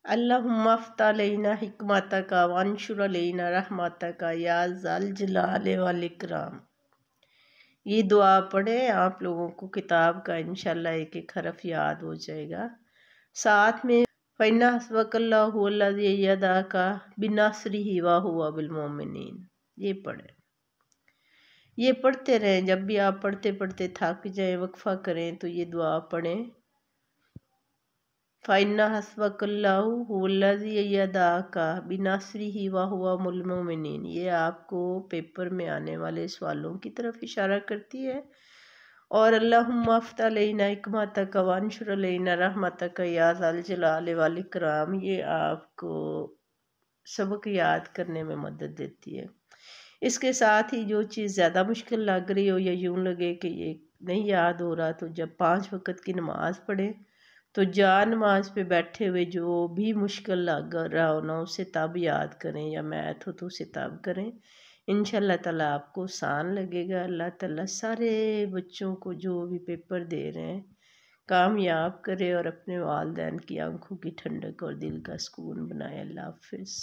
अल्लाहुम्मा अफ्तह अलैना हिकमतक वंशुर अलैना रहमतक या ज़ल जलाल वल इकराम। ये दुआ पढ़े, आप लोगों को किताब का इंशाल्लाह एक एक हरफ याद हो जाएगा। साथ में फ़इन्ना हस्बकल्लाहु अल्लज़ी यदाका बिनस्रिही व हुवा बिल मोमिनीन, ये पढ़ें। ये पढ़ते रहें, जब भी आप पढ़ते पढ़ते थक जाएं, वक्फ़ा करें तो ये दुआ पढ़ें। फ़इन्ना हस्बकल्लाहु हुवल्लज़ी यदाका बिनस्रिही व हुवा बिल मोमिनीन, ये आपको पेपर में आने वाले सवालों की तरफ इशारा करती है। और अल्लाहुम्मा अफ्तह अलैना हिकमतक वंशुर अलैना रहमतक या ज़ल जलाल वल इकराम, ये आपको सबक याद करने में मदद देती है। इसके साथ ही जो चीज़ ज़्यादा मुश्किल लग रही हो या यूँ लगे कि ये नहीं याद हो रहा, तो जब 5 वक़्त की नमाज़ पढ़ें तो जा नमाज पे बैठे हुए जो भी मुश्किल लग रहा हो ना, उसे तब याद करें, या मैथ हो तो उसे तब करें। इंशाल्लाह ताला आपको आसान लगेगा। अल्लाह ताला सारे बच्चों को जो भी पेपर दे रहे हैं कामयाब करे और अपने वालिदैन की आंखों की ठंडक और दिल का सुकून बनाए। अल्लाह हाफ़िज़।